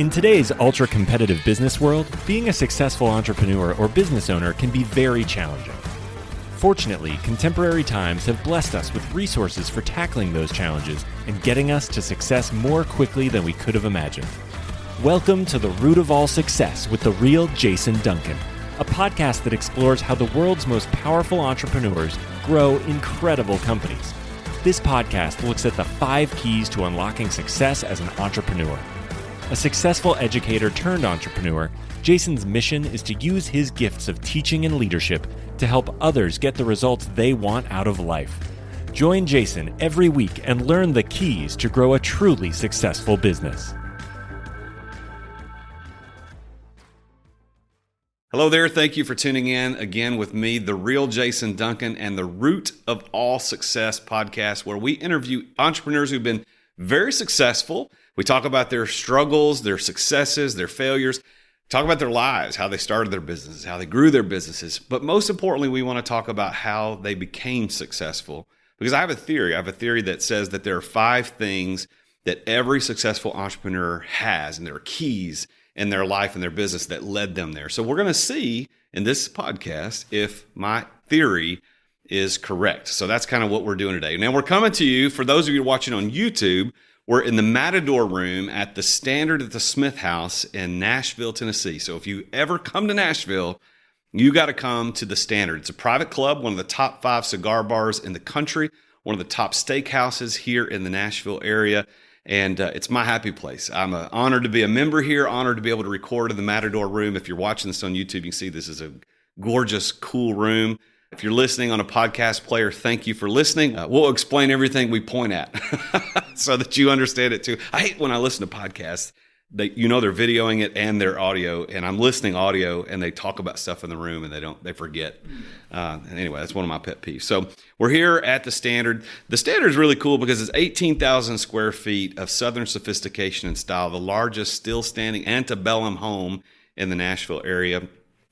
In today's ultra-competitive business world, being a successful entrepreneur or business owner can be very challenging. Fortunately, contemporary times have blessed us with resources for tackling those challenges and getting us to success more quickly than we could have imagined. Welcome to The Root of All Success with the real Jason Duncan, a podcast that explores how the world's most powerful entrepreneurs grow incredible companies. This podcast looks at the 5 keys to unlocking success as an entrepreneur. A successful educator turned entrepreneur, Jason's mission is to use his gifts of teaching and leadership to help others get the results they want out of life. Join Jason every week and learn the keys to grow a truly successful business. Hello there. Thank you for tuning in again with me, the real Jason Duncan, and the Root of All Success podcast, where we interview entrepreneurs who've been very successful. We talk about their struggles, their successes, their failures, talk about their lives, how they started their businesses, how they grew their businesses. But most importantly, we want to talk about how they became successful. Because I have a theory. I have a theory that says that there are 5 things that every successful entrepreneur has, and there are keys in their life and their business that led them there. So we're going to see in this podcast if my theory is correct. So that's kind of what we're doing today. Now we're coming to you, for those of you watching on YouTube, we're in the Matador Room at the Standard at the Smith House in Nashville, Tennessee. So if you ever come to Nashville, you got to come to the Standard. It's a private club, one of the top 5 cigar bars in the country, one of the top steakhouses here in the Nashville area. And it's my happy place. I'm honored to be a member here, honored to be able to record in the Matador Room. If you're watching this on YouTube, you can see this is a gorgeous, cool room. If you're listening on a podcast player, thank you for listening. We'll explain everything we point at so that you understand it too. I hate when I listen to podcasts. They're videoing it and their audio, and I'm listening audio and they talk about stuff in the room and they forget. And anyway, that's one of my pet peeves. So we're here at the Standard. The Standard is really cool because it's 18,000 square feet of Southern sophistication and style, the largest still standing antebellum home in the Nashville area.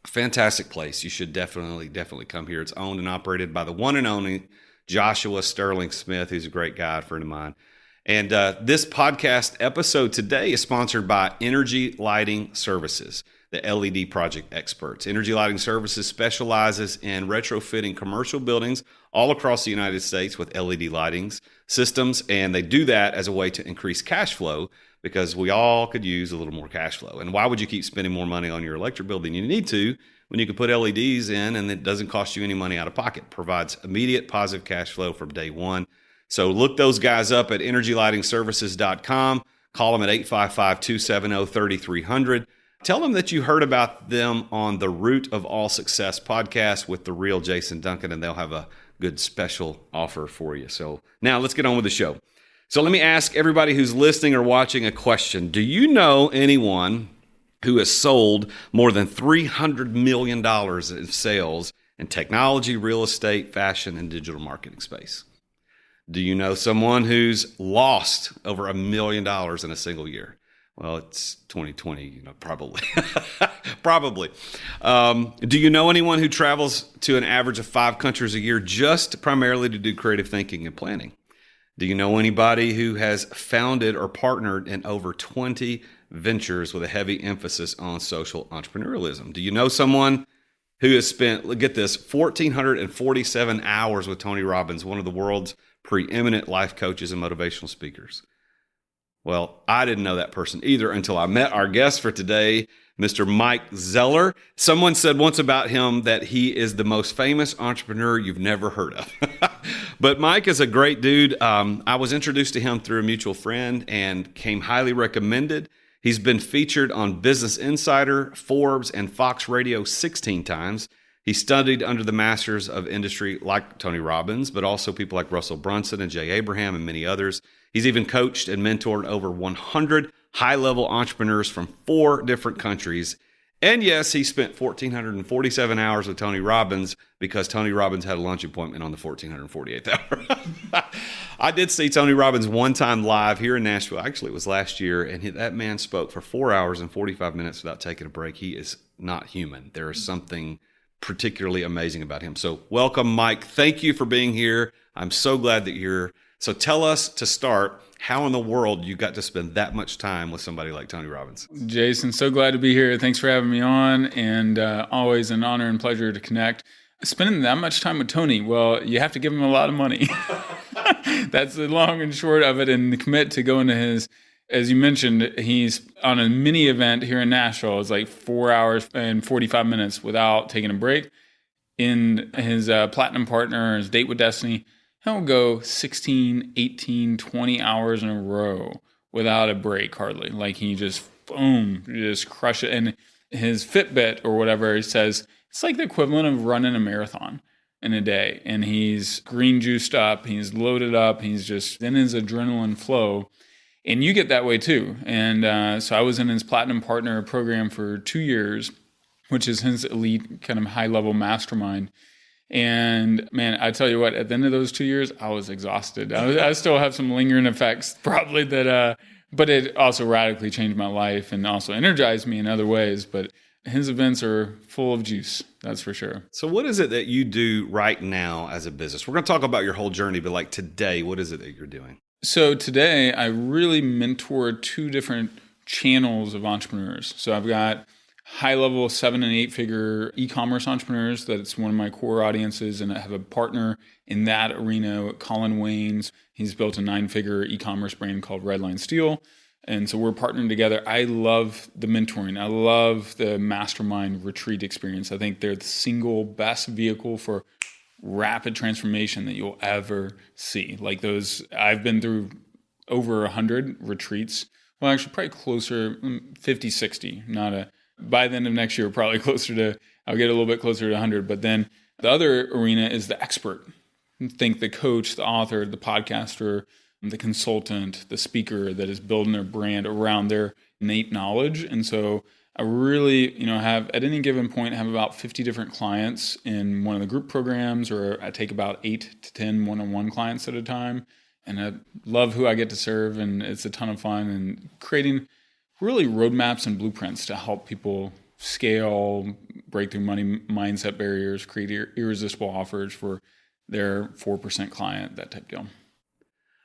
Fantastic place. You should definitely come here. It's owned and operated by the one and only Joshua Sterling Smith, who's a great guy, a friend of mine. And this podcast episode today is sponsored by Energy Lighting Services, the LED project experts. Energy Lighting Services specializes in retrofitting commercial buildings all across the United States with LED lighting systems, and they do that as a way to increase cash flow, because we all could use a little more cash flow. And why would you keep spending more money on your electric bill than you need to when you can put LEDs in and it doesn't cost you any money out of pocket? Provides immediate positive cash flow from day one. So look those guys up at energylightingservices.com. Call them at 855-270-3300. Tell them that you heard about them on the Root of All Success podcast with the real Jason Duncan, and they'll have a good special offer for you. So now let's get on with the show. So let me ask everybody who's listening or watching a question. Do you know anyone who has sold more than $300 million in sales in technology, real estate, fashion, and digital marketing space? Do you know someone who's lost over $1 million in a single year? Well, it's 2020, probably. Probably. Do you know anyone who travels to an average of 5 countries a year just primarily to do creative thinking and planning? Do you know anybody who has founded or partnered in over 20 ventures with a heavy emphasis on social entrepreneurialism? Do you know someone who has spent, get this, 1,447 hours with Tony Robbins, one of the world's preeminent life coaches and motivational speakers? Well, I didn't know that person either until I met our guest for today, Mr. Mike Zeller. Someone said once about him that he is the most famous entrepreneur you've never heard of. But Mike is a great dude. I was introduced to him through a mutual friend and came highly recommended. He's been featured on Business Insider, Forbes, and Fox Radio 16 times. He studied under the masters of industry like Tony Robbins, but also people like Russell Brunson and Jay Abraham and many others. He's even coached and mentored over 100 high-level entrepreneurs from 4 different countries. And yes, he spent 1,447 hours with Tony Robbins because Tony Robbins had a lunch appointment on the 1,448th hour. I did see Tony Robbins one time live here in Nashville. Actually, it was last year, and that man spoke for 4 hours and 45 minutes without taking a break. He is not human. There is something particularly amazing about him. So welcome, Mike. Thank you for being here. I'm so glad that you're So tell us to start, how in the world you got to spend that much time with somebody like Tony Robbins? Jason, so glad to be here. Thanks for having me on, and always an honor and pleasure to connect. Spending that much time with Tony, well, you have to give him a lot of money. That's the long and short of it, and commit to going to his, as you mentioned, he's on a mini event here in Nashville. It's like 4 hours and 45 minutes without taking a break. In his platinum partner, his Date with Destiny, he'll go 16, 18, 20 hours in a row without a break hardly. Like he just, boom, just crush it. And his Fitbit or whatever, he says, it's like the equivalent of running a marathon in a day. And he's green juiced up, he's loaded up, he's just in his adrenaline flow. And you get that way too. And so I was in his platinum partner program for 2 years, which is his elite kind of high-level mastermind. And man, I tell you what, at the end of those 2 years, I was exhausted. I still have some lingering effects probably that, but it also radically changed my life and also energized me in other ways. But his events are full of juice, that's for sure. So what is it that you do right now as a business? We're going to talk about your whole journey, but like today, what is it that you're doing? So today, I really mentor 2 different channels of entrepreneurs. So I've got high-level 7- and 8-figure e-commerce entrepreneurs. That's one of my core audiences, and I have a partner in that arena, Colin Waynes. He's built a 9-figure e-commerce brand called Redline Steel, and so we're partnering together. I love the mentoring. I love the mastermind retreat experience. I think they're the single best vehicle for rapid transformation that you'll ever see. Like those, I've been through over 100 retreats. Well, actually, probably closer, 50, 60, by the end of next year, probably closer to, I'll get a little bit closer to 100. But then the other arena is the expert. Think the coach, the author, the podcaster, the consultant, the speaker that is building their brand around their innate knowledge. And so I really, have at any given point, have about 50 different clients in one of the group programs, or I take about 8 to 10 one-on-one clients at a time. And I love who I get to serve, and it's a ton of fun, and creating really roadmaps and blueprints to help people scale, break through money mindset barriers, create irresistible offers for their 4% client, that type deal.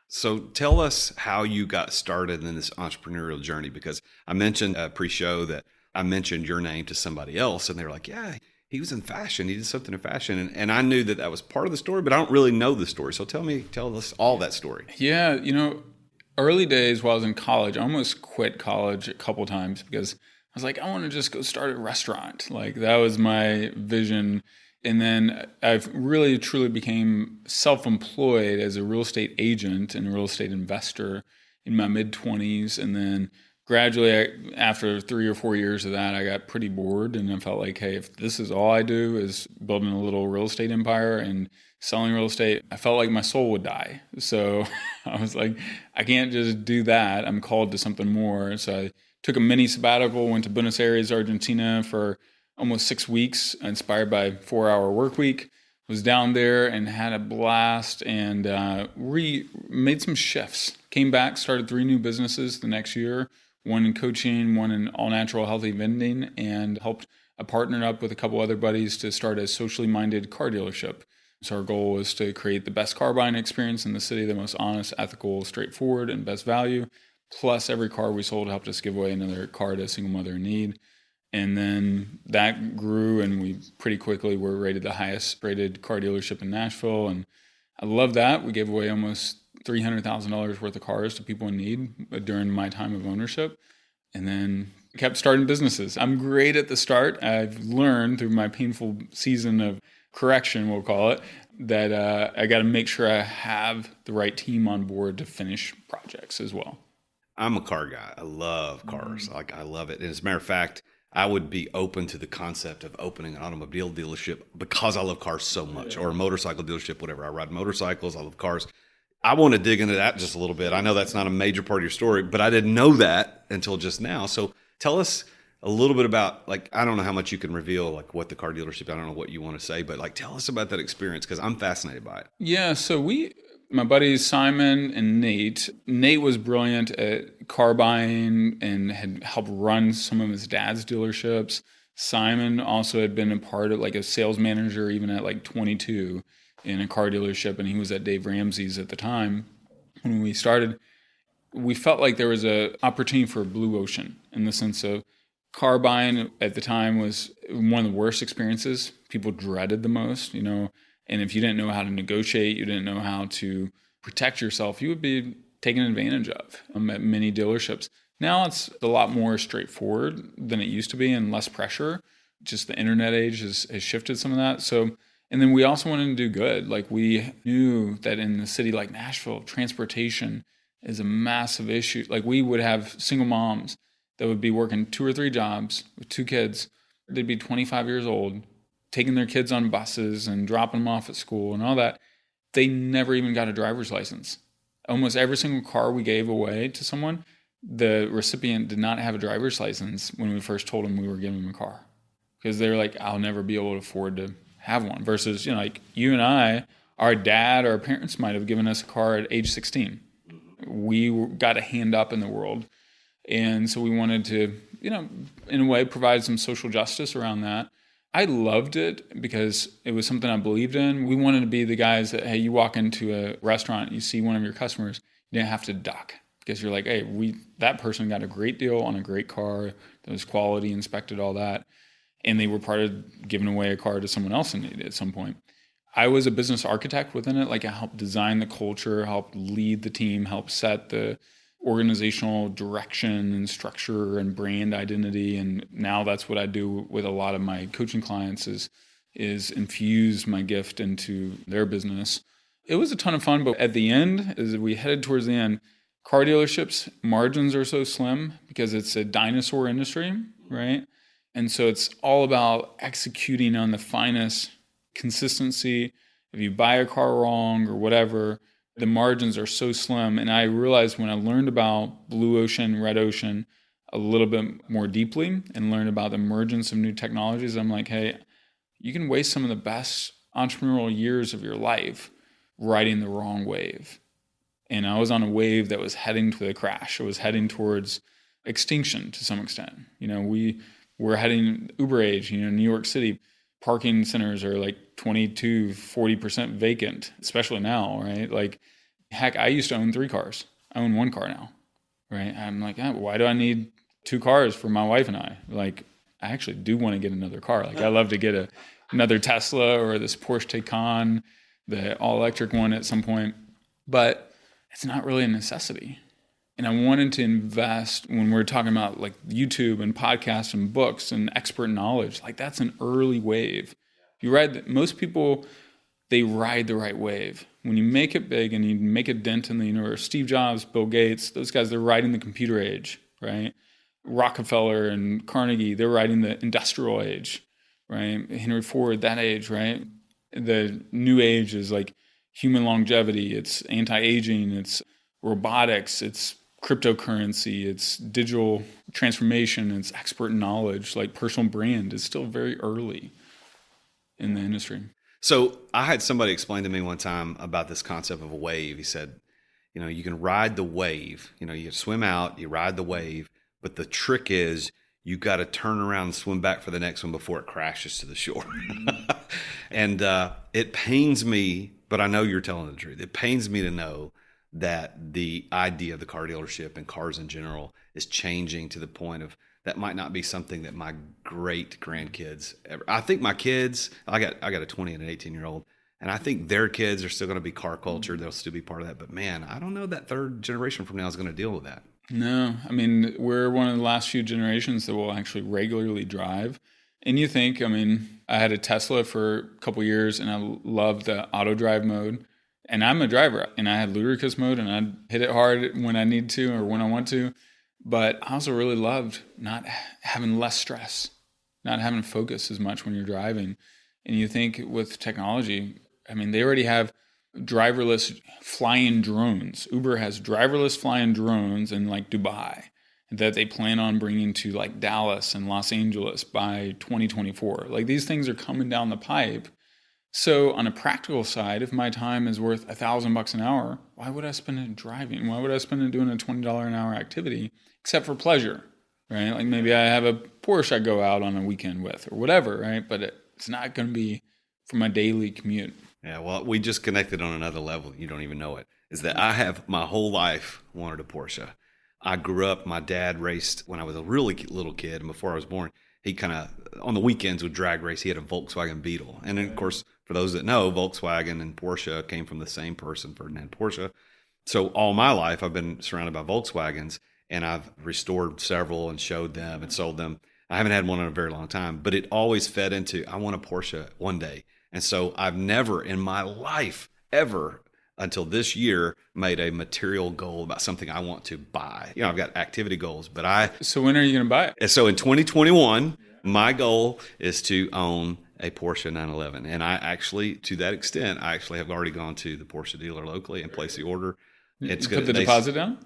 So tell us how you got started in this entrepreneurial journey, because I mentioned pre-show that I mentioned your name to somebody else, and they were like, yeah, he was in fashion. He did something in fashion. And I knew that was part of the story, but I don't really know the story. So tell us all that story. Yeah, early days while I was in college, I almost quit college a couple times because I was like, I want to just go start a restaurant. Like that was my vision. And then I've really truly became self-employed as a real estate agent and a real estate investor in my mid-20s. And then gradually, after 3 or 4 years of that, I got pretty bored, and I felt like, hey, if this is all I do is building a little real estate empire and selling real estate, I felt like my soul would die. So I was like, I can't just do that. I'm called to something more. So I took a mini sabbatical, went to Buenos Aires, Argentina for almost 6 weeks, inspired by 4-hour work week. Was down there and had a blast, and made some shifts. Came back, started 3 new businesses the next year, one in coaching, one in all-natural healthy vending, and I partnered up with a couple other buddies to start a socially minded car dealership. So our goal was to create the best car buying experience in the city, the most honest, ethical, straightforward, and best value. Plus, every car we sold helped us give away another car to a single mother in need. And then that grew, and we pretty quickly were rated the highest rated car dealership in Nashville. And I love that. We gave away almost $300,000 worth of cars to people in need during my time of ownership. And then kept starting businesses. I'm great at the start. I've learned through my painful season of correction, we'll call it, that I got to make sure I have the right team on board to finish projects as well. I'm a car guy. I love cars. I love it. And as a matter of fact, I would be open to the concept of opening an automobile dealership because I love cars so much, or a motorcycle dealership, whatever. I ride motorcycles. I love cars. I want to dig into that just a little bit. I know that's not a major part of your story, but I didn't know that until just now. So tell us a little bit about, I don't know how much you can reveal, what the car dealership, I don't know what you want to say, but tell us about that experience, because I'm fascinated by it. Yeah. So my buddies Simon and Nate. Nate was brilliant at car buying and had helped run some of his dad's dealerships. Simon also had been a part of a sales manager even at 22 in a car dealership, and he was at Dave Ramsey's at the time. when we started, we felt like there was an opportunity for a blue ocean in the sense of car buying at the time was one of the worst experiences. People dreaded the most, and if you didn't know how to negotiate, you didn't know how to protect yourself, you would be taken advantage of at many dealerships. Now it's a lot more straightforward than it used to be and less pressure. Just the internet age has shifted some of that. So, and then we also wanted to do good. Like we knew that in a city like Nashville, transportation is a massive issue. Like we would have single moms that would be working 2 or 3 jobs with 2 kids. They'd be 25 years old, taking their kids on buses and dropping them off at school and all that. They never even got a driver's license. Almost every single car we gave away to someone, the recipient did not have a driver's license when we first told them we were giving them a car. Because they're like, I'll never be able to afford to have one. Versus, like you and I, our dad, our parents might have given us a car at age 16. We got a hand up in the world. And so we wanted to, in a way, provide some social justice around that. I loved it because it was something I believed in. We wanted to be the guys that, hey, you walk into a restaurant, you see one of your customers, you didn't have to duck because you're like, hey, that person got a great deal on a great car that was quality, inspected, all that. And they were part of giving away a car to someone else in need at some point. I was a business architect within it. Like I helped design the culture, helped lead the team, helped set the organizational direction and structure and brand identity. And now that's what I do with a lot of my coaching clients is infuse my gift into their business. It was a ton of fun, but at the end, as we headed towards the end, car dealerships, margins are so slim because it's a dinosaur industry, right? And so it's all about executing on the finest consistency. If you buy a car wrong or whatever, the margins are so slim. And I realized when I learned about blue ocean, red ocean a little bit more deeply and learned about the emergence of new technologies, I'm like, hey, you can waste some of the best entrepreneurial years of your life riding the wrong wave. And I was on a wave that was heading to the crash. It was heading towards extinction to some extent. We were heading Uber age, New York City. Parking centers are like 40% vacant, especially now, right? Like, heck, I used to own 3 cars. I own 1 car now, right? I'm like, why do I need 2 cars for my wife and I? Like, I actually do want to get another car. Like, I love to get another Tesla or this Porsche Taycan, the all-electric one at some point. But it's not really a necessity. And I wanted to invest when we're talking about like YouTube and podcasts and books and expert knowledge, like that's an early wave. Most people, they ride the right wave. When you make it big and you make a dent in the universe, Steve Jobs, Bill Gates, those guys, they're riding the computer age, right? Rockefeller and Carnegie, they're riding the industrial age, right? Henry Ford, that age, right? The new age is like human longevity, it's anti-aging, it's robotics, it's cryptocurrency, it's digital transformation, it's expert knowledge, like personal brand is still very early in the industry. So I had somebody explain to me one time about this concept of a wave. He said, you can ride the wave, you swim out, you ride the wave, but the trick is you got to turn around and swim back for the next one before it crashes to the shore. And it pains me, but I know you're telling the truth. It pains me to know that the idea of the car dealership and cars in general is changing to the point of that might not be something that my great grandkids ever. I think my kids, I got a 20 and an 18-year-old, and I think their kids are still going to be car culture. They'll still be part of that. But man, I don't know that third generation from now is going to deal with that. No, I mean, we're one of the last few generations that will actually regularly drive. And you think, I had a Tesla for a couple years and I loved the auto drive mode. And I'm a driver, and I had ludicrous mode, and I'd hit it hard when I need to or when I want to. But I also really loved not having less stress, not having to focus as much when you're driving. And you think with technology, they already have driverless flying drones. Uber has driverless flying drones in like Dubai that they plan on bringing to like Dallas and Los Angeles by 2024. Like these things are coming down the pipe. So on a practical side, if my time is worth $1,000 an hour, why would I spend it driving? Why would I spend it doing a $20 an hour activity, except for pleasure, right? Like maybe I have a Porsche I go out on a weekend with or whatever, right? But it's not going to be for my daily commute. Yeah, well, we just connected on another level. You don't even know it. is that I have my whole life wanted a Porsche. I grew up, my dad raced when I was a really little kid, and before I was born, he kind of, on the weekends would drag race. He had a Volkswagen Beetle. And then, of course, for those that know, Volkswagen and Porsche came from the same person, Ferdinand Porsche. So all my life, I've been surrounded by Volkswagens, and I've restored several and showed them and sold them. I haven't had one in a very long time, but it always fed into, I want a Porsche one day. And so I've never in my life ever until this year made a material goal about something I want to buy. You know, I've got activity goals, but So when are you going to buy it? and so in 2021, my goal is to own a Porsche 911. And I actually, to that extent, I actually have already gone to the Porsche dealer locally and placed the order. It's Put the deposit down?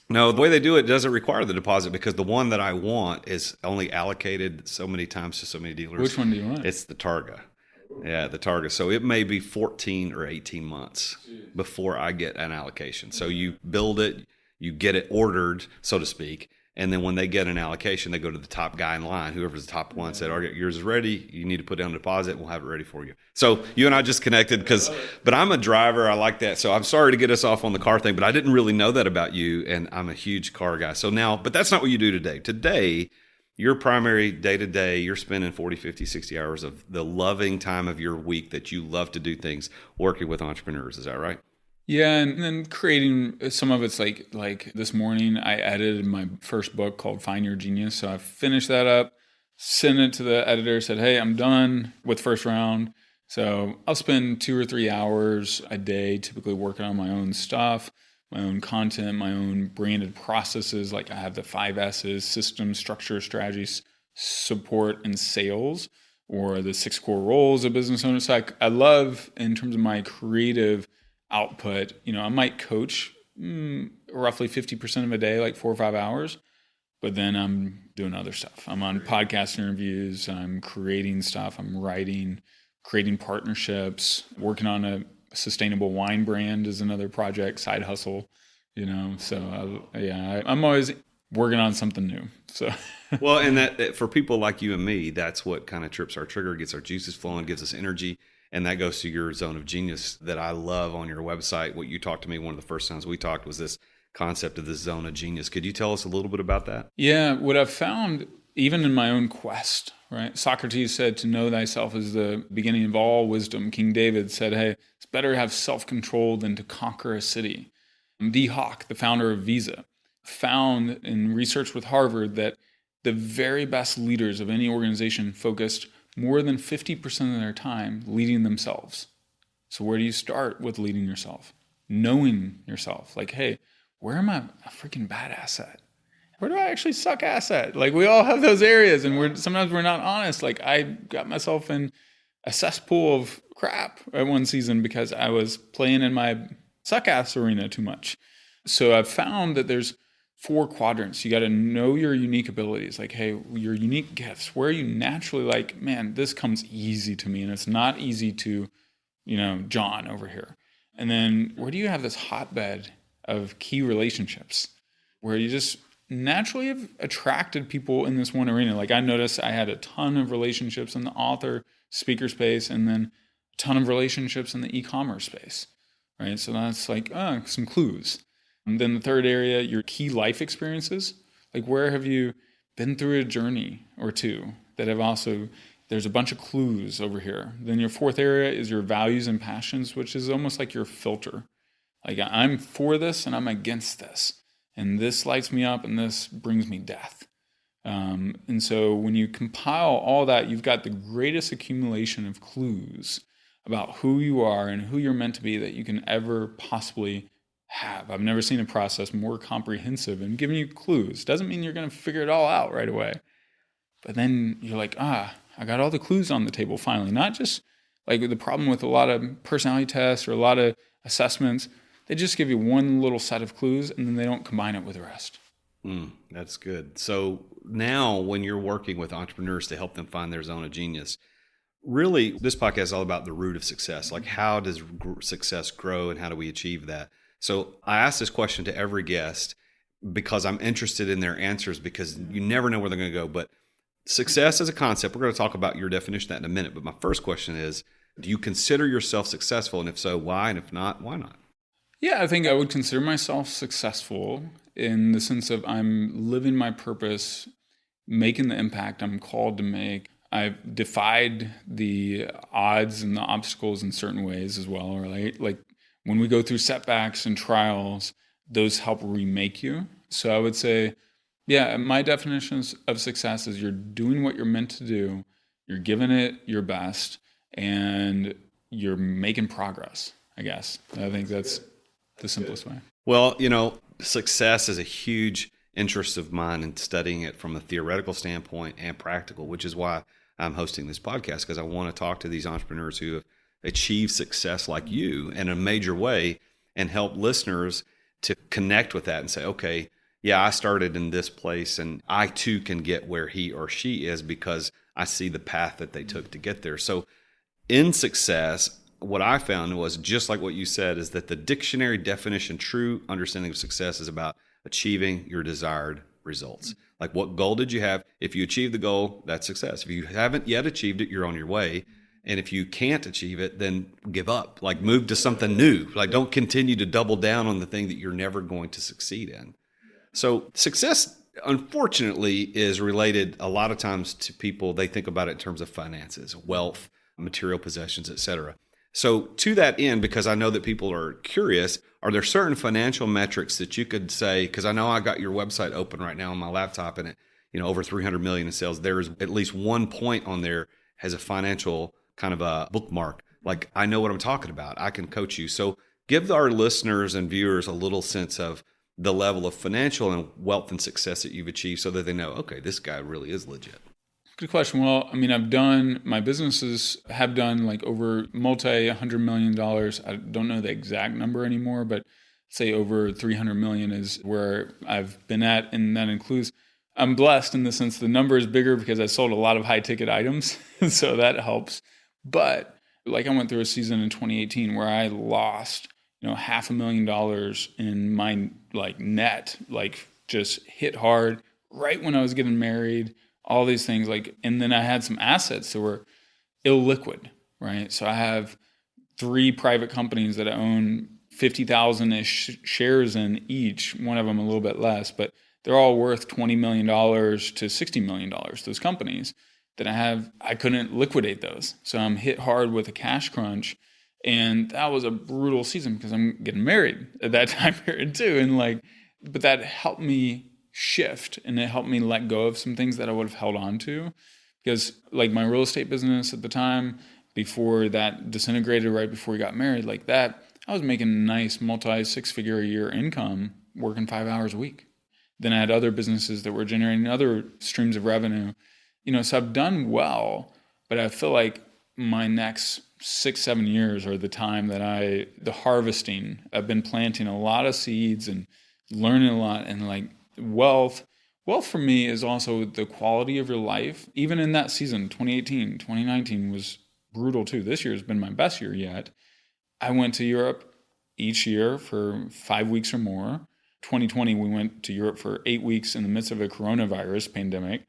No, the way they do it doesn't require the deposit because the one that I want is only allocated so many times to so many dealers. Which one do you want? It's the Targa. Yeah, the Targa. So it may be 14 or 18 months before I get an allocation. So you build it, you get it ordered, so to speak. And then when they get an allocation, they go to the top guy in line. Whoever's the top one said, "Okay, yours is ready. You need to put down a deposit. We'll have it ready for you." So you and I just connected but I'm a driver. I like that. So I'm sorry to get us off on the car thing, but I didn't really know that about you. And I'm a huge car guy. So now, but that's not what you do today. Today, your primary day-to-day, you're spending 40, 50, 60 hours of the loving time of your week that you love to do things working with entrepreneurs. Is that right? Yeah, and then creating some of it's like this morning I edited my first book called Find Your Genius. So I finished that up, sent it to the editor, said, "Hey, I'm done with first round." So I'll spend 2 or 3 hours a day typically working on my own stuff, my own content, my own branded processes. Like I have the 5 S's: system, structure, strategy, support, and sales, or the 6 core roles of business owners. So I love, in terms of my creative output, I might coach roughly 50% of a day, like 4 or 5 hours, but then I'm doing other stuff. I'm on podcast interviews, I'm creating stuff, I'm writing, creating partnerships, working on a sustainable wine brand is another project, side hustle, so I'm always working on something new. So Well, and that for people like you and me, that's what kind of trips our trigger, gets our juices flowing, gives us energy. And that goes to your zone of genius that I love on your website. What you talked to me, one of the first times we talked, was this concept of this zone of genius. Could you tell us a little bit about that? Yeah, what I've found, even in my own quest, right? Socrates said, "To know thyself is the beginning of all wisdom." King David said, "Hey, it's better to have self-control than to conquer a city." D. Hawk, the founder of Visa, found in research with Harvard that the very best leaders of any organization focused more than 50% of their time leading themselves. So where do you start with leading yourself? Knowing yourself. Like, hey, where am I a freaking badass at? Where do I actually suck ass at? Like, we all have those areas, and sometimes we're not honest. Like, I got myself in a cesspool of crap at one season because I was playing in my suck ass arena too much. So I've found that there's 4 quadrants. You got to know your unique abilities. Like, hey, your unique gifts. Where are you naturally like, man, this comes easy to me, and it's not easy to, John over here. And then where do you have this hotbed of key relationships where you just naturally have attracted people in this one arena? Like I noticed I had a ton of relationships in the author speaker space, and then a ton of relationships in the e-commerce space, right? So that's like some clues. And then the third area, your key life experiences. Like where have you been through a journey or two that have also, there's a bunch of clues over here. Then your fourth area is your values and passions, which is almost like your filter. Like I'm for this and I'm against this. And this lights me up and this brings me death. And so when you compile all that, you've got the greatest accumulation of clues about who you are and who you're meant to be that you can ever possibly have. I've never seen a process more comprehensive and giving you clues. Doesn't mean you're going to figure it all out right away. But then you're like, I got all the clues on the table finally. Not just like the problem with a lot of personality tests or a lot of assessments. They just give you one little set of clues and then they don't combine it with the rest. That's good. So now when you're working with entrepreneurs to help them find their zone of genius, really this podcast is all about the root of success. Like how does success grow and how do we achieve that? So I ask this question to every guest because I'm interested in their answers because you never know where they're going to go. But success as a concept, we're going to talk about your definition of that in a minute. But my first question is, do you consider yourself successful? And if so, why? And if not, why not? Yeah, I think I would consider myself successful in the sense of I'm living my purpose, making the impact I'm called to make. I've defied the odds and the obstacles in certain ways as well, right? Like when we go through setbacks and trials, those help remake you. So I would say, yeah, my definitions of success is you're doing what you're meant to do, you're giving it your best, and you're making progress, I guess. I think that's the simplest way. Well, success is a huge interest of mine in studying it from a theoretical standpoint and practical, which is why I'm hosting this podcast, because I want to talk to these entrepreneurs who have achieved success like you in a major way and help listeners to connect with that and say, okay, yeah, I started in this place and I too can get where he or she is because I see the path that they took to get there. So in success, what I found was just like what you said, is that the dictionary definition, true understanding of success, is about achieving your desired results. Like, what goal did you have? If you achieve the goal, that's success. If you haven't yet achieved it, you're on your way. And if you can't achieve it, then give up. Like, move to something new. Like, don't continue to double down on the thing that you're never going to succeed in. So success, unfortunately, is related a lot of times to people. They think about it in terms of finances, wealth, material possessions, etc. So to that end, because I know that people are curious, are there certain financial metrics that you could say, because I know I got your website open right now on my laptop and it, over 300 million in sales, there's at least one point on there has a financial kind of a bookmark. Like, I know what I'm talking about. I can coach you. So give our listeners and viewers a little sense of the level of financial and wealth and success that you've achieved so that they know, okay, this guy really is legit. Good question. Well, my businesses have done like over $100 million. I don't know the exact number anymore, but say over 300 million is where I've been at. And that includes, I'm blessed in the sense the number is bigger because I sold a lot of high ticket items. So that helps. But like I went through a season in 2018 where I lost, $500,000 in my net, just hit hard right when I was getting married. All these things, and then I had some assets that were illiquid, right? So I have 3 private companies that I own 50,000-ish shares in each, one of them a little bit less, but they're all worth $20 million to $60 million, those companies that I couldn't liquidate those. So I'm hit hard with a cash crunch. And that was a brutal season because I'm getting married at that time period too. And but that helped me shift and it helped me let go of some things that I would have held on to, because my real estate business at the time, before that disintegrated right before we got married, I was making a nice multi-6-figure a year income working 5 hours a week. Then I had other businesses that were generating other streams of revenue, so I've done well, but I feel like my next 6-7 years are the time that the harvesting. I've been planting a lot of seeds and learning a lot, and wealth for me is also the quality of your life. Even in that season, 2018, 2019 was brutal too. This year has been my best year yet. I went to Europe each year for 5 weeks or more. 2020, we went to Europe for 8 weeks in the midst of a coronavirus pandemic.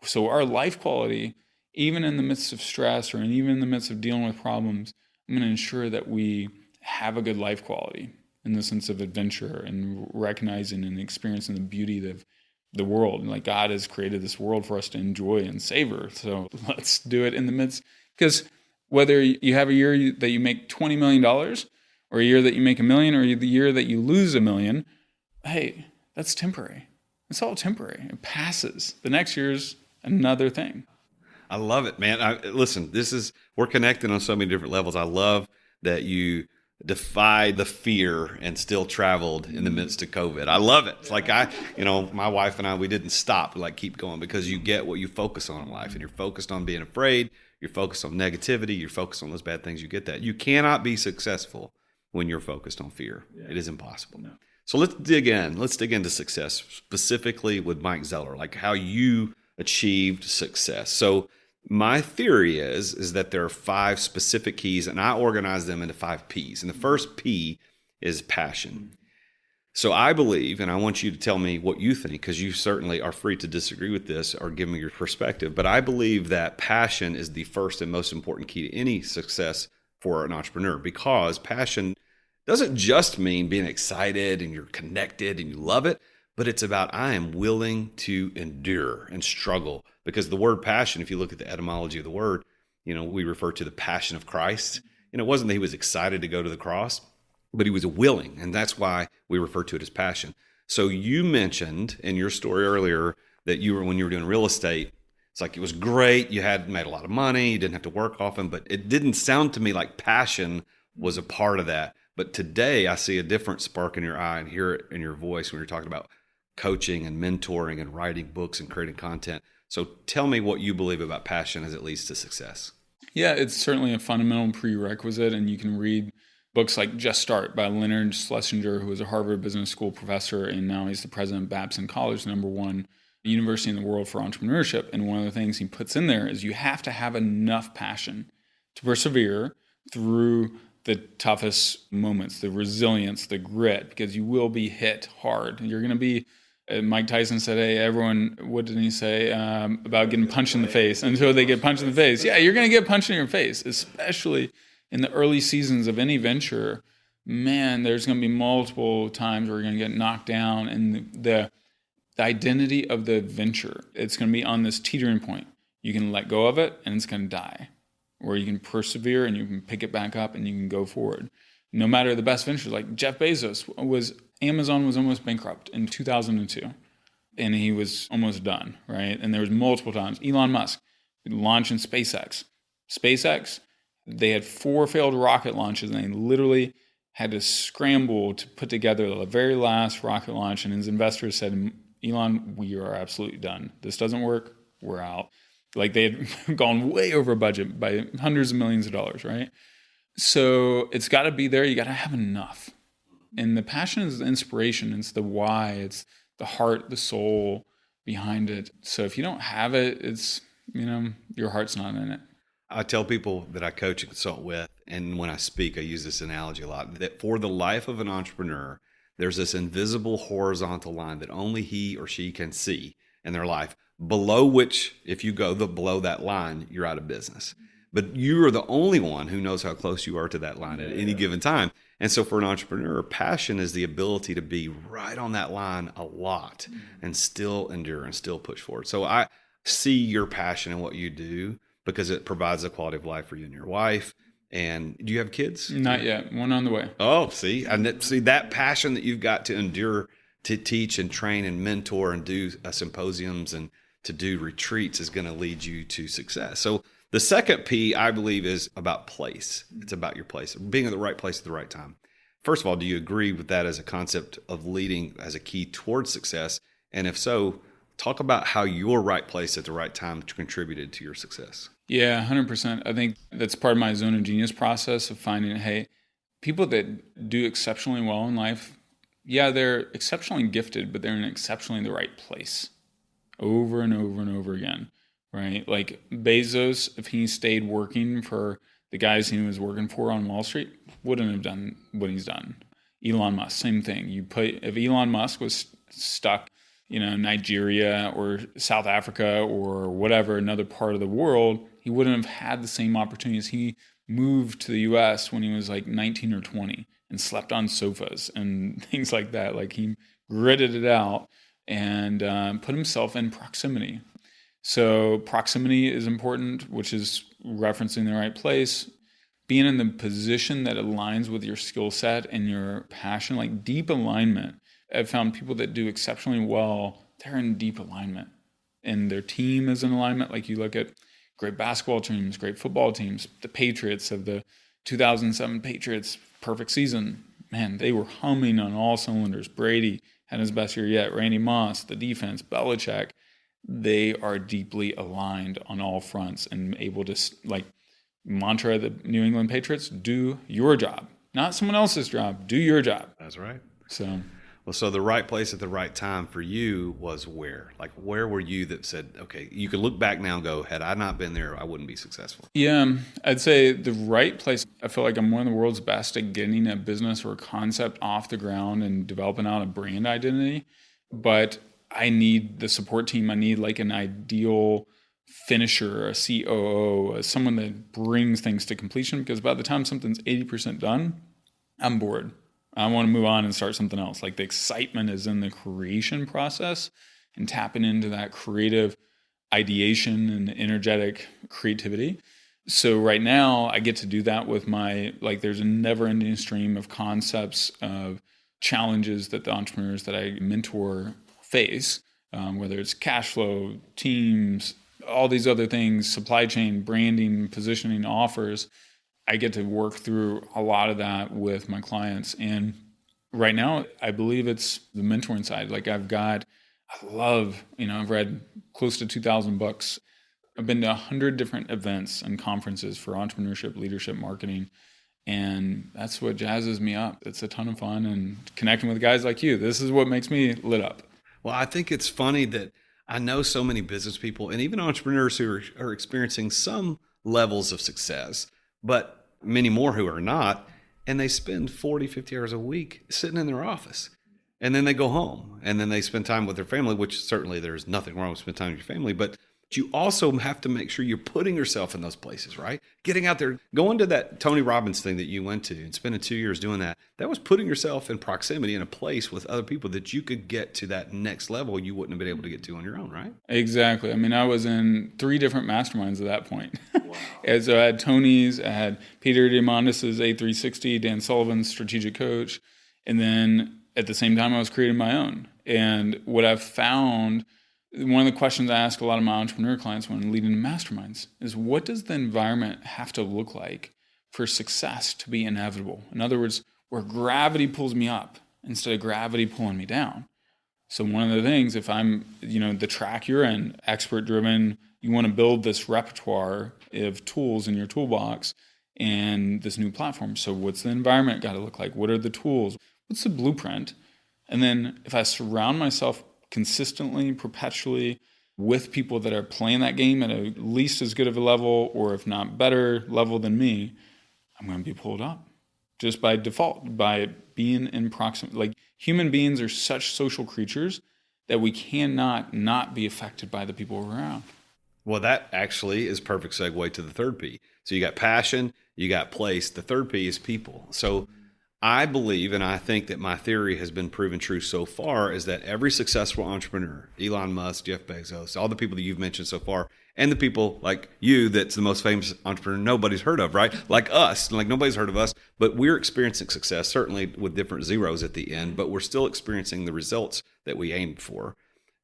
So our life quality, even in the midst of stress or even in the midst of dealing with problems, I'm going to ensure that we have a good life quality in the sense of adventure and recognizing and experiencing the beauty of the world. And God has created this world for us to enjoy and savor. So let's do it in the midst. Because whether you have a year that you make $20 million or a year that you make $1 million or the year that you lose $1 million, hey, that's temporary. It's all temporary. It passes. The next year's another thing. I love it, man. Listen, we're connected on so many different levels. I love that you defied the fear and still traveled in the midst of COVID. I love it. It's my wife and I, we didn't stop. We keep going because you get what you focus on in life, and you're focused on being afraid. You're focused on negativity. You're focused on those bad things. You get that. You cannot be successful when you're focused on fear. Yeah. It is impossible. No. So let's dig in. Let's dig into success, specifically with Mike Zeller, how you achieved success. So my theory is that there are 5 specific keys, and I organize them into 5 P's. And the first P is passion. So I believe, and I want you to tell me what you think, because you certainly are free to disagree with this or give me your perspective, but I believe that passion is the first and most important key to any success for an entrepreneur, because passion doesn't just mean being excited and you're connected and you love it, but it's about I am willing to endure and struggle. Because the word passion, if you look at the etymology of the word, we refer to the passion of Christ. It wasn't that he was excited to go to the cross, but he was willing. And that's why we refer to it as passion. So you mentioned in your story earlier that when you were doing real estate, it's like it was great. You had made a lot of money. You didn't have to work often, but it didn't sound to me like passion was a part of that. But today I see a different spark in your eye and hear it in your voice when you're talking about coaching and mentoring and writing books and creating content. So tell me what you believe about passion as it leads to success. Yeah, it's certainly a fundamental prerequisite, and you can read books like Just Start by Leonard Schlesinger, who was a Harvard Business School professor, and now he's the president of Babson College, the number one university in the world for entrepreneurship. And one of the things he puts in there is you have to have enough passion to persevere through the toughest moments, the resilience, the grit, because you will be hit hard. You're going to be, Mike Tyson said, hey, everyone, what did he say about getting punched in the face? Until they get punched in the face. Yeah, you're going to get punched in your face, especially in the early seasons of any venture. Man, there's going to be multiple times where you're going to get knocked down, and the identity of the venture, it's going to be on this teetering point. You can let go of it and it's going to die, or you can persevere and you can pick it back up and you can go forward. No matter the best ventures, like Jeff Bezos Amazon was almost bankrupt in 2002, and he was almost done, right? And there was multiple times. Elon Musk launching SpaceX. They had 4 failed rocket launches, and they literally had to scramble to put together the very last rocket launch. And his investors said, Elon, we are absolutely done. This doesn't work. We're out. Like, they had gone way over budget by hundreds of millions of dollars, right? So it's got to be there. You got to have enough. And the passion is the inspiration. It's the why. It's the heart, the soul behind it. So if you don't have it, it's, your heart's not in it. I tell people that I coach and consult with, and when I speak, I use this analogy a lot, that for the life of an entrepreneur, there's this invisible horizontal line that only he or she can see in their life, below which, if you go below that line, you're out of business. But you are the only one who knows how close you are to that line at any given time. And so for an entrepreneur, passion is the ability to be right on that line a lot and still endure and still push forward. So I see your passion in what you do because it provides a quality of life for you and your wife. And do you have kids? Not yet. One on the way. Oh, see that passion that you've got to endure, to teach and train and mentor and do symposiums and to do retreats is going to lead you to success. So the second P, I believe, is about place. It's about your place, being at the right place at the right time. First of all, do you agree with that as a concept of leading as a key towards success? And if so, talk about how your right place at the right time contributed to your success. Yeah, 100%. I think that's part of my zone of genius process of finding, hey, people that do exceptionally well in life, yeah, they're exceptionally gifted, but they're in exceptionally the right place over and over and over again, right? Like Bezos, if he stayed working for the guys he was working for on Wall Street, wouldn't have done what he's done. Elon Musk, same thing. If Elon Musk was stuck, Nigeria or South Africa or whatever, another part of the world, he wouldn't have had the same opportunities. He moved to the US when he was like 19 or 20 and slept on sofas and things like that. Like, he gritted it out and put himself in proximity. So proximity is important, which is referencing the right place, being in the position that aligns with your skill set and your passion, like deep alignment. I've found people that do exceptionally well, they're in deep alignment, and their team is in alignment. Like, you look at great basketball teams, great football teams, the Patriots of the 2007 Patriots, perfect season. Man, they were humming on all cylinders. Brady had his best year yet. Randy Moss, the defense, Belichick. They are deeply aligned on all fronts and able to, like, mantra of the New England Patriots, do your job, not someone else's job. Do your job. That's right. So the right place at the right time for you was where? Like, where were you that said, okay, you could look back now and go, had I not been there, I wouldn't be successful? Yeah, I'd say the right place. I feel like I'm one of the world's best at getting a business or a concept off the ground and developing out a brand identity. But I need the support team. I need like an ideal finisher, a COO, someone that brings things to completion, because by the time something's 80% done, I'm bored. I want to move on and start something else. Like the excitement is in the creation process and tapping into that creative ideation and energetic creativity. So right now I get to do that with there's a never ending stream of concepts of challenges that the entrepreneurs that I mentor face, whether it's cash flow, teams, all these other things, supply chain, branding, positioning, offers. I get to work through a lot of that with my clients. And right now, I believe it's the mentoring side. I've read close to 2,000 books. I've been to 100 different events and conferences for entrepreneurship, leadership, marketing. And that's what jazzes me up. It's a ton of fun, and connecting with guys like you. This is what makes me lit up. Well, I think it's funny that I know so many business people and even entrepreneurs who are experiencing some levels of success, but many more who are not. And they spend 40, 50 hours a week sitting in their office. And then they go home and then they spend time with their family, which certainly there's nothing wrong with spending time with your family. But you also have to make sure you're putting yourself in those places, right? Getting out there, going to that Tony Robbins thing that you went to and spending 2 years doing that. That was putting yourself in proximity in a place with other people that you could get to that next level you wouldn't have been able to get to on your own, right? Exactly. I mean, I was in 3 different masterminds at that point. Wow. And so I had Tony's, I had Peter Diamandis' A360, Dan Sullivan's strategic coach. And then at the same time, I was creating my own. And what I've found, one of the questions I ask a lot of my entrepreneur clients when leading masterminds is, what does the environment have to look like for success to be inevitable? In other words, where gravity pulls me up instead of gravity pulling me down. So one of the things, if I'm, the track you're in, expert driven, you want to build this repertoire of tools in your toolbox and this new platform. So what's the environment got to look like? What are the tools? What's the blueprint? And then if I surround myself consistently, perpetually with people that are playing that game at at least as good of a level, or if not better level than me, I'm going to be pulled up just by default, by being in proximity. Like, human beings are such social creatures that we cannot not be affected by the people around. Well, that actually is perfect segue to the third P. So you got passion, you got place. The third P is people. So I believe, and I think that my theory has been proven true so far, is that every successful entrepreneur, Elon Musk, Jeff Bezos, all the people that you've mentioned so far, and the people like you that's the most famous entrepreneur nobody's heard of, right? Like us, like nobody's heard of us, but we're experiencing success, certainly with different zeros at the end, but we're still experiencing the results that we aimed for.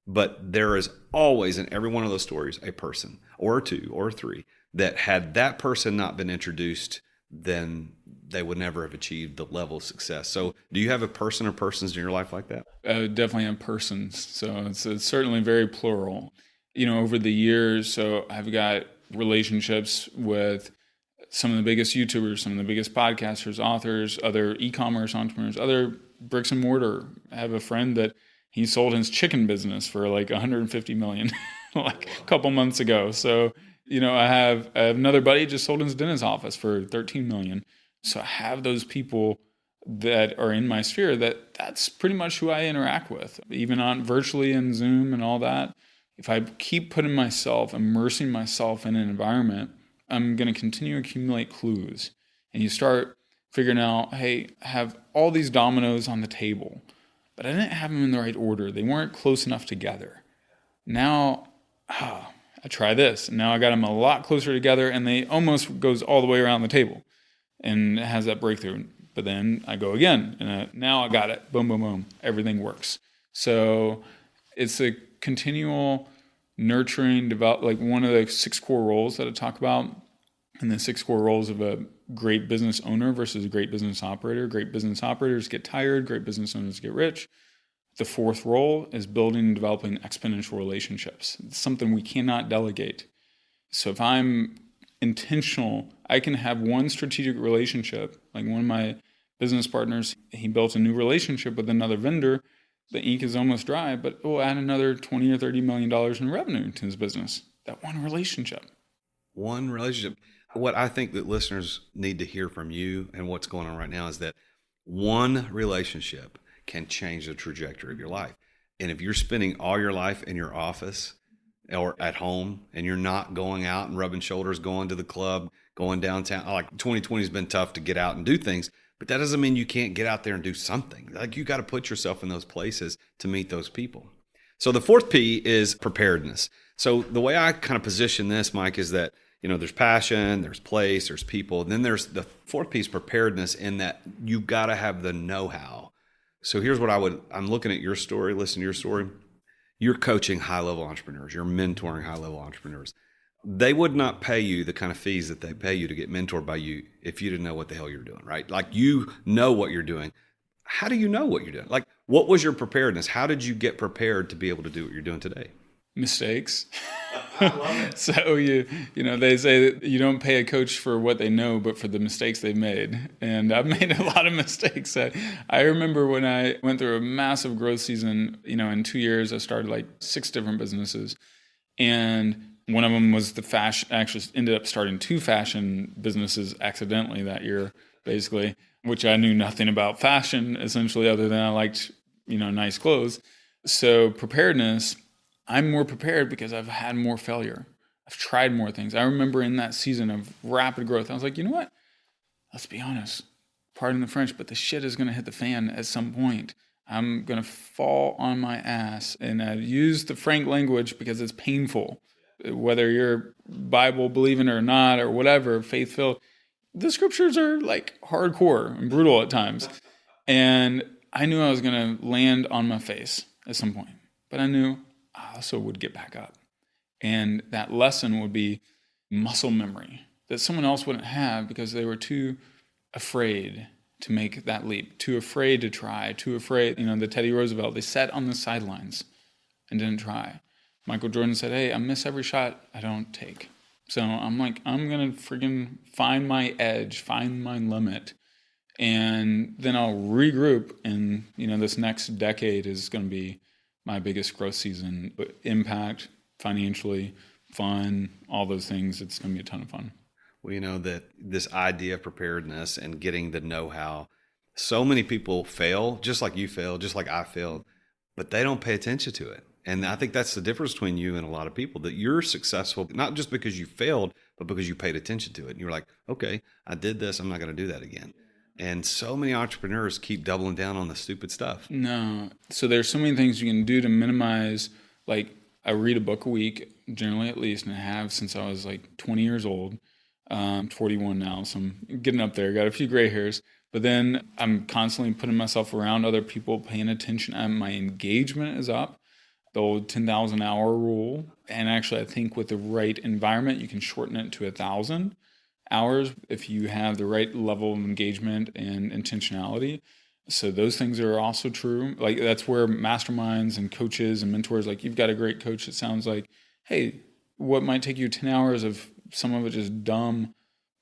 But there is always in every one of those stories a person or 2 or 3 that had that person not been introduced, then they would never have achieved the level of success. So do you have a person or persons in your life like that? Definitely have persons. So it's certainly very plural. Over the years, so I've got relationships with some of the biggest YouTubers, some of the biggest podcasters, authors, other e-commerce entrepreneurs, other bricks and mortar. I have a friend that he sold his chicken business for like $150 million like a couple months ago. So, I have another buddy just sold his dentist office for $13 million. So I have those people that are in my sphere that's pretty much who I interact with, even on virtually and Zoom and all that. If I keep putting myself, immersing myself in an environment, I'm going to continue to accumulate clues. And you start figuring out, hey, I have all these dominoes on the table, but I didn't have them in the right order. They weren't close enough together. Now, I try this. And now I got them a lot closer together, and they almost goes all the way around the table and it has that breakthrough. But then I go again, and now I got it. Boom, boom, boom. Everything works. So it's a continual nurturing, develop, like one of the 6 core roles that I talk about, and the 6 core roles of a great business owner versus a great business operator. Great business operators get tired. Great business owners get rich. The 4th role is building and developing exponential relationships. It's something we cannot delegate. So if I'm intentional, I can have one strategic relationship. Like one of my business partners, he built a new relationship with another vendor. The ink is almost dry, but it will add another $20 or $30 million in revenue to his business. That one relationship. One relationship. What I think that listeners need to hear from you and what's going on right now is that one relationship can change the trajectory of your life. And if you're spending all your life in your office or at home and you're not going out and rubbing shoulders, going to the club, going downtown, like 2020 has been tough to get out and do things, But that doesn't mean you can't get out there and do something. Like, you got to put yourself in those places to meet those people. So the fourth P is preparedness. So the way I kind of position this, Mike, is that, there's passion, there's place, there's people. And then there's the fourth piece, preparedness, in that you got to have the know-how. So here's what I'm looking at your story, listening to your story. You're coaching high-level entrepreneurs. You're mentoring high-level entrepreneurs. They would not pay you the kind of fees that they pay you to get mentored by you if you didn't know what the hell you're doing, right? Like, you know what you're doing. How do you know what you're doing? Like, what was your preparedness? How did you get prepared to be able to do what you're doing today? Mistakes. So they say that you don't pay a coach for what they know, but for the mistakes they've made. And I've made a lot of mistakes. I remember when I went through a massive growth season, in 2 years, I started like 6 different businesses. And one of them was the fashion, actually ended up starting 2 fashion businesses accidentally that year, basically, which I knew nothing about fashion, essentially, other than I liked, nice clothes. So preparedness, I'm more prepared because I've had more failure. I've tried more things. I remember in that season of rapid growth, I was like, you know what? Let's be honest. Pardon the French, but the shit is going to hit the fan at some point. I'm going to fall on my ass. And I use the frank language because it's painful. Whether you're Bible believing or not, or whatever, faith-filled, the scriptures are like hardcore and brutal at times. And I knew I was going to land on my face at some point. But I knew I also would get back up. And that lesson would be muscle memory that someone else wouldn't have because they were too afraid to make that leap, too afraid to try, too afraid. The Teddy Roosevelt, they sat on the sidelines and didn't try. Michael Jordan said, hey, I miss every shot I don't take. So I'm like, I'm going to friggin' find my edge, find my limit. And then I'll regroup. And, this next decade is going to be my biggest growth season. But impact, financially, fun, all those things. It's going to be a ton of fun. Well, that this idea of preparedness and getting the know-how, so many people fail, just like you failed, just like I failed, but they don't pay attention to it. And I think that's the difference between you and a lot of people, that you're successful, not just because you failed, but because you paid attention to it. And you're like, okay, I did this. I'm not going to do that again. And so many entrepreneurs keep doubling down on the stupid stuff. No. So there's so many things you can do to minimize, like I read a book a week, generally at least, and I have since I was like 20 years old. I'm 41 now, so I'm getting up there. Got a few gray hairs. But then I'm constantly putting myself around other people, paying attention. My engagement is up. The old 10,000 hour rule. And actually, I think with the right environment, you can shorten it to 1,000 hours if you have the right level of engagement and intentionality. So those things are also true. Like, that's where masterminds and coaches and mentors, like, you've got a great coach. It sounds like, hey, what might take you 10 hours of some of it just dumb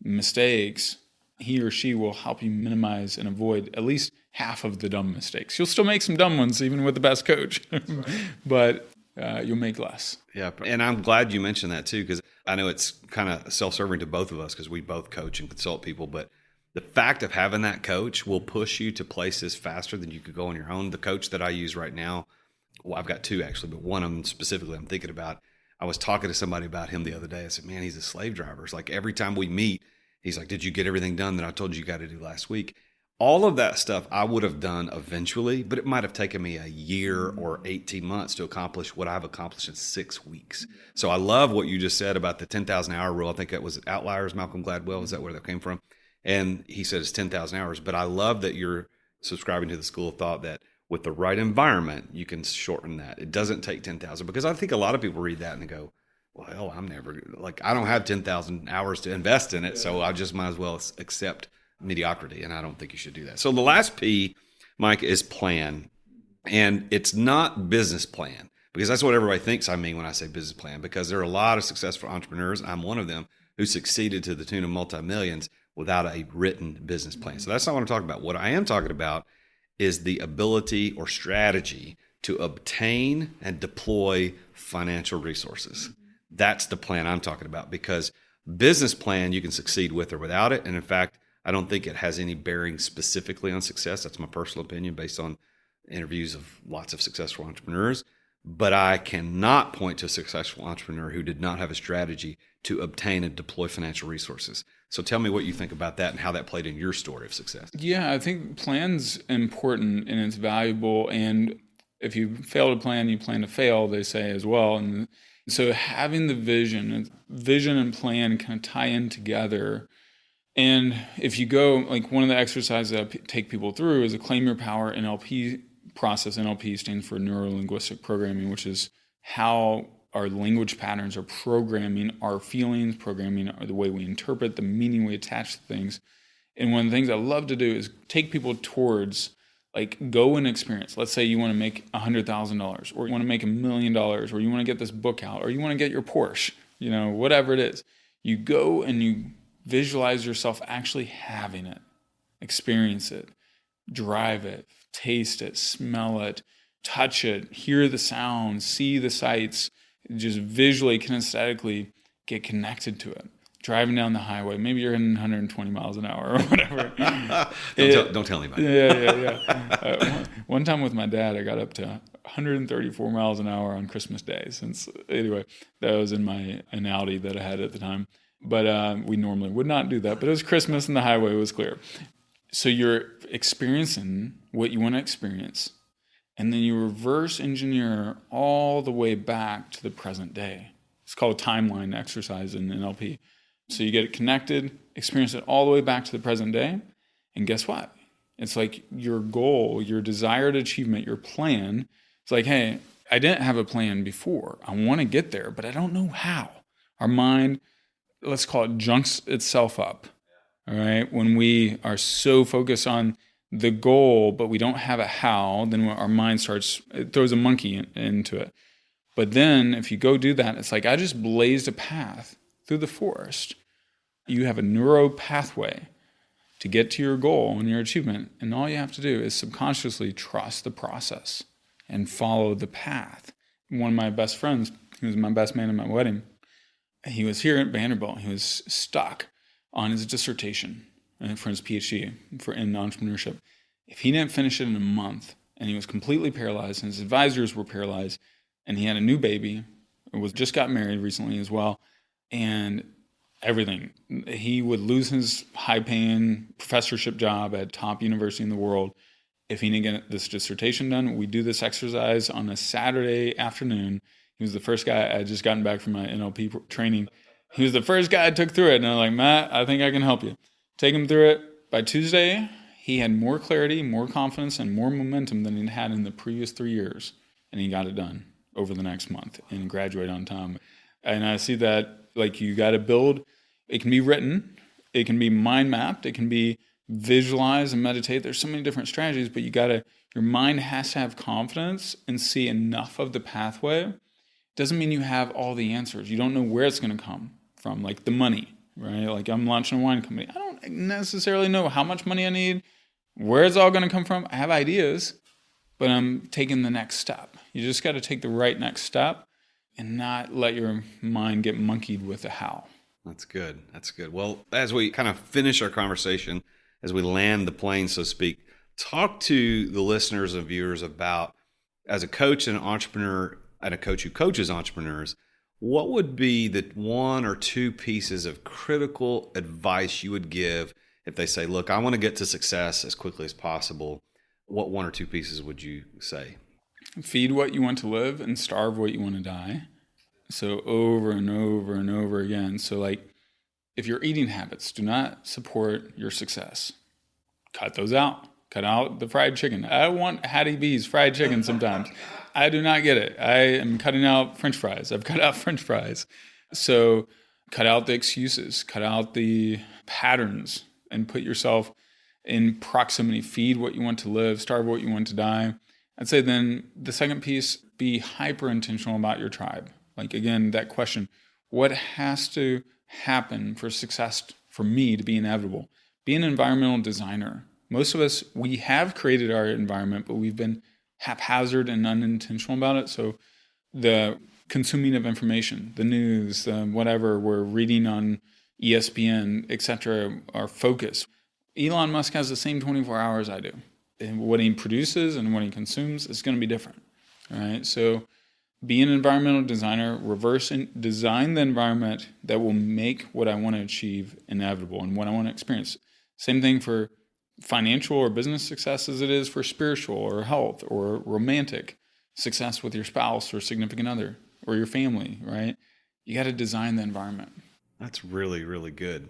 mistakes, he or she will help you minimize and avoid at least half of the dumb mistakes. You'll still make some dumb ones, even with the best coach, but you'll make less. Yeah. And I'm glad you mentioned that too, because I know it's kind of self-serving to both of us because we both coach and consult people, but the fact of having that coach will push you to places faster than you could go on your own. The coach that I use right now, well, I've got 2 actually, but one of them specifically I'm thinking about. I was talking to somebody about him the other day. I said, man, he's a slave driver. It's like every time we meet, he's like, did you get everything done that I told you got to do last week? All of that stuff I would have done eventually, but it might have taken me a year or 18 months to accomplish what I've accomplished in 6 weeks. So I love what you just said about the 10,000 hour rule. I think that was Outliers, Malcolm Gladwell. Is that where that came from? And he said it's 10,000 hours. But I love that you're subscribing to the school of thought that with the right environment, you can shorten that. It doesn't take 10,000, because I think a lot of people read that and they go, well, hell, I don't have 10,000 hours to invest in it. So I just might as well accept mediocrity. And I don't think you should do that. So the last P, Mike, is plan. And it's not business plan, because that's what everybody thinks I mean when I say business plan, because there are a lot of successful entrepreneurs. I'm one of them who succeeded to the tune of multi-millions without a written business plan. So that's not what I'm talking about. What I am talking about is the ability or strategy to obtain and deploy financial resources. That's the plan I'm talking about, because business plan you can succeed with or without it. And in fact, I don't think it has any bearing specifically on success. That's my personal opinion based on interviews of lots of successful entrepreneurs. but I cannot point to a successful entrepreneur who did not have a strategy to obtain and deploy financial resources. So tell me what you think about that and how that played in your story of success. Yeah, I think plan's important and it's valuable. And if you fail to plan, you plan to fail, they say as well. And so having the vision and plan kind of tie in together. And if you go, like one of the exercises that I take people through is a Claim Your Power NLP process. NLP stands for Neuro-Linguistic Programming, which is how our language patterns are programming our feelings, programming the way we interpret, the meaning we attach to things. And one of the things I love to do is take people towards, like, go and experience. Let's say you want to make $100,000, or you want to make $1 million, or you want to get this book out, or you want to get your Porsche, whatever it is. You go and you visualize yourself actually having it, experience it, drive it, taste it, smell it, touch it, hear the sounds, see the sights, just visually, kinesthetically get connected to it. Driving down the highway, maybe you're in 120 miles an hour or whatever. Don't tell anybody. Yeah. One time with my dad, I got up to 134 miles an hour on Christmas Day. Anyway, that was in an Audi that I had at the time. But we normally would not do that. But it was Christmas and the highway was clear. So you're experiencing what you want to experience, and then you reverse engineer all the way back to the present day. It's called a timeline exercise in NLP. So you get it connected, experience it all the way back to the present day, and guess what? It's like your goal, your desired achievement, your plan. It's like, hey, I didn't have a plan before. I want to get there, but I don't know how. Our mind, let's call it, junks itself up. All right. When we are so focused on the goal, but we don't have a how, then our mind it throws a monkey into it. But then if you go do that, it's like, I just blazed a path through the forest. You have a neuro pathway to get to your goal and your achievement. And all you have to do is subconsciously trust the process and follow the path. One of my best friends, he was my best man at my wedding, he was here at Vanderbilt. He was stuck on his dissertation for his PhD in entrepreneurship. If he didn't finish it in a month, and he was completely paralyzed, and his advisors were paralyzed, and he had a new baby, just got married recently as well, and everything. He would lose his high-paying professorship job at top university in the world if he didn't get this dissertation done. We do this exercise on a Saturday afternoon. He was the first guy. I had just gotten back from my NLP training. He was the first guy I took through it. And I'm like, Matt, I think I can help you. Take him through it. By Tuesday, he had more clarity, more confidence, and more momentum than he'd had in the previous 3 years. And he got it done over the next month and graduated on time. And I see that, like, you got to build. It can be written. It can be mind mapped. It can be visualize and meditate. There's so many different strategies, but your mind has to have confidence and see enough of the pathway. Doesn't mean you have all the answers. You don't know where it's going to come from, like the money, right? Like, I'm launching a wine company. I don't necessarily know how much money I need, where it's all going to come from. I have ideas, but I'm taking the next step. You just got to take the right next step and not let your mind get monkeyed with the how. That's good. That's good. Well, as we kind of finish our conversation, as we land the plane, so to speak, talk to the listeners and viewers about, as a coach and an entrepreneur and a coach who coaches entrepreneurs, what would be the one or two pieces of critical advice you would give if they say, look, I want to get to success as quickly as possible? What one or two pieces would you say? Feed what you want to live and starve what you want to die. So over and over and over again. So, like, if your eating habits do not support your success, cut those out. Cut out the fried chicken. I want Hattie B's fried chicken sometimes. I do not get it. I am cutting out French fries. I've cut out French fries. So cut out the excuses. Cut out the patterns and put yourself in proximity. Feed what you want to live. Starve what you want to die. I'd say then the second piece, be hyper intentional about your tribe. Like, again, that question, what has to happen for success for me to be inevitable? Be an environmental designer. Most of us, we have created our environment, but we've been haphazard and unintentional about it. So the consuming of information, the news, whatever we're reading on ESPN, etc., our focus. Elon Musk has the same 24 hours I do. And what he produces and what he consumes is going to be different. All right. So be an environmental designer, reverse and design the environment that will make what I want to achieve inevitable and what I want to experience. Same thing for financial or business success as it is for spiritual or health or romantic success with your spouse or significant other or your family, right? You got to design the environment. That's really, really good.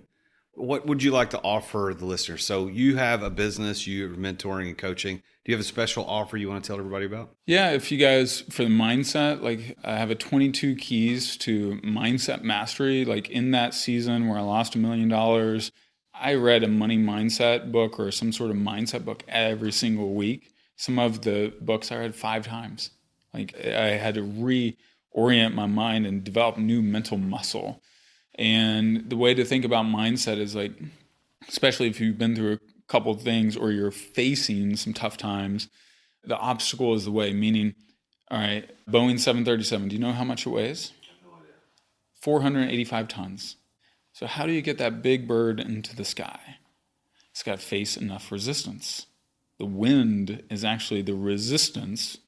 What would you like to offer the listeners? So you have a business, you're mentoring and coaching. Do you have a special offer you want to tell everybody about? Yeah, if you guys, for the mindset, like I have a 22 keys to mindset mastery. Like in that season where I lost $1 million, I read a money mindset book or some sort of mindset book every single week. Some of the books I read 5 times. Like I had to reorient my mind and develop new mental muscle. And the way to think about mindset is like, especially if you've been through a couple of things or you're facing some tough times, the obstacle is the way. Meaning, all right, Boeing 737, do you know how much it weighs? 485 tons. So how do you get that big bird into the sky? It's got to face enough resistance. The wind is actually the resistance,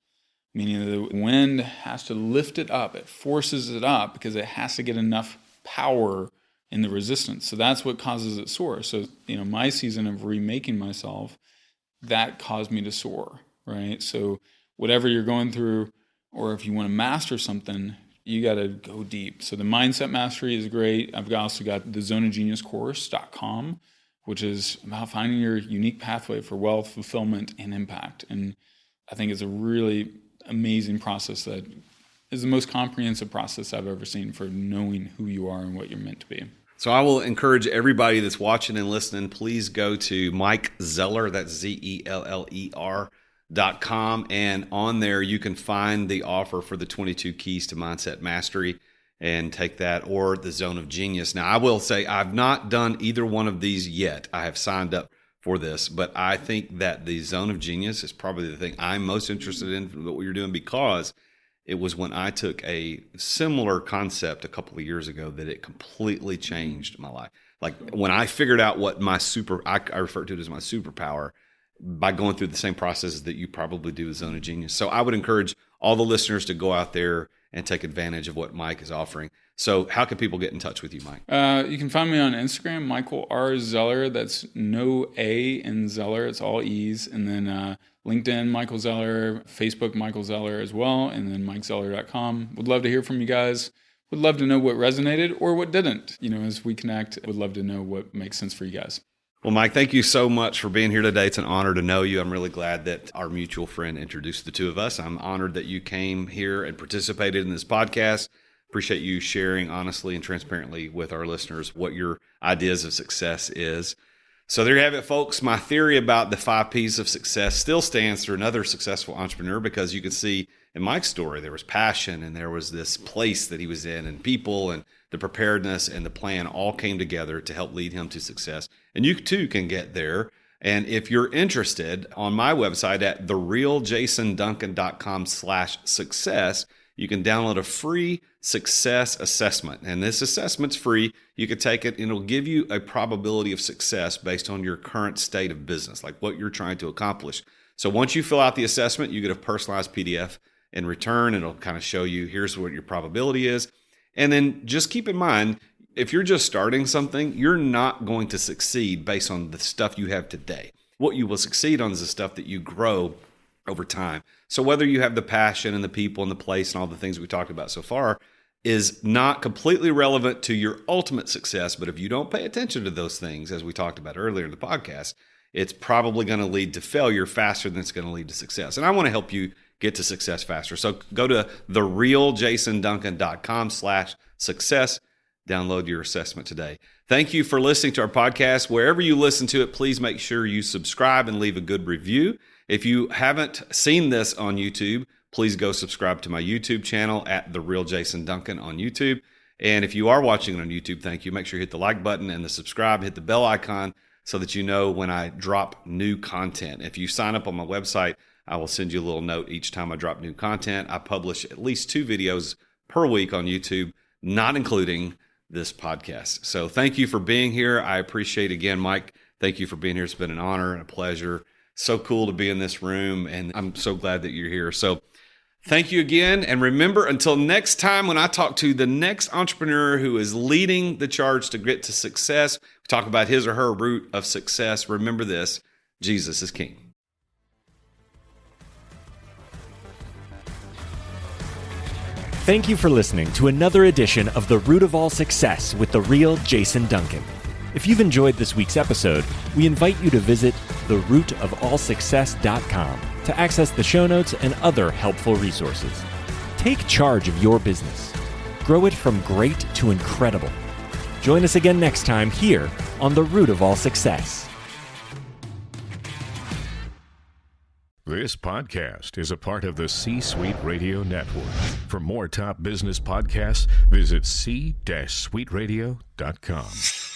meaning the wind has to lift it up. It forces it up because it has to get enough power in the resistance. So that's what causes it soar. So, my season of remaking myself, that caused me to soar, right? So whatever you're going through, or if you want to master something, you got to go deep. So the mindset mastery is great. I've also got the zoneofgeniuscourse.com, which is about finding your unique pathway for wealth, fulfillment, and impact. And I think it's a really amazing process that is the most comprehensive process I've ever seen for knowing who you are and what you're meant to be. So I will encourage everybody that's watching and listening, please go to Mike Zeller, that's ZELLER.com. And on there, you can find the offer for the 22 Keys to Mindset Mastery and take that, or the Zone of Genius. Now, I will say I've not done either one of these yet. I have signed up for this, but I think that the Zone of Genius is probably the thing I'm most interested in, what you're doing, because it was when I took a similar concept a couple of years ago that it completely changed my life. Like when I figured out what I refer to it as my superpower by going through the same processes that you probably do with Zone of Genius. So I would encourage all the listeners to go out there and take advantage of what Mike is offering. So how can people get in touch with you, Mike? You can find me on Instagram, Michael R. Zeller. That's no A in Zeller. It's all E's. And then LinkedIn, Michael Zeller, Facebook, Michael Zeller as well, and then MikeZeller.com. Would love to hear from you guys. Would love to know what resonated or what didn't. As we connect, would love to know what makes sense for you guys. Well, Mike, thank you so much for being here today. It's an honor to know you. I'm really glad that our mutual friend introduced the two of us. I'm honored that you came here and participated in this podcast. Appreciate you sharing honestly and transparently with our listeners what your ideas of success is. So there you have it, folks. My theory about the 5 P's of success still stands for another successful entrepreneur, because you can see in Mike's story, there was passion and there was this place that he was in, and people and the preparedness and the plan all came together to help lead him to success. And you too can get there. And if you're interested, on my website at therealjasonduncan.com/success, you can download a free success assessment. And this assessment's free. You can take it and it'll give you a probability of success based on your current state of business, like what you're trying to accomplish. So once you fill out the assessment, you get a personalized PDF in return. It'll kind of show you here's what your probability is. And then just keep in mind, if you're just starting something, you're not going to succeed based on the stuff you have today. What you will succeed on is the stuff that you grow over time. So whether you have the passion and the people and the place and all the things we talked about so far is not completely relevant to your ultimate success. But if you don't pay attention to those things, as we talked about earlier in the podcast, it's probably going to lead to failure faster than it's going to lead to success. And I want to help you get to success faster. So go to therealjasonduncan.com/success. Download your assessment today. Thank you for listening to our podcast. Wherever you listen to it, please make sure you subscribe and leave a good review. If you haven't seen this on YouTube, please go subscribe to my YouTube channel at The Real Jason Duncan on YouTube. And if you are watching it on YouTube, thank you. Make sure you hit the like button and the subscribe, hit the bell icon so that you know when I drop new content. If you sign up on my website, I will send you a little note each time I drop new content. I publish at least 2 videos per week on YouTube, not including this podcast. So thank you for being here. I appreciate, again, Mike, thank you for being here. It's been an honor and a pleasure. So cool to be in this room, and I'm so glad that you're here. So Thank you again. And remember, until next time, when I talk to the next entrepreneur who is leading the charge to get to success, we talk about his or her route of success. Remember this: Jesus is King. Thank you for listening to another edition of The Root of All Success with the real Jason Duncan. If you've enjoyed this week's episode, we invite you to visit therootofallsuccess.com to access the show notes and other helpful resources. Take charge of your business. Grow it from great to incredible. Join us again next time here on The Root of All Success. This podcast is a part of the C-Suite Radio Network. For more top business podcasts, visit c-suiteradio.com.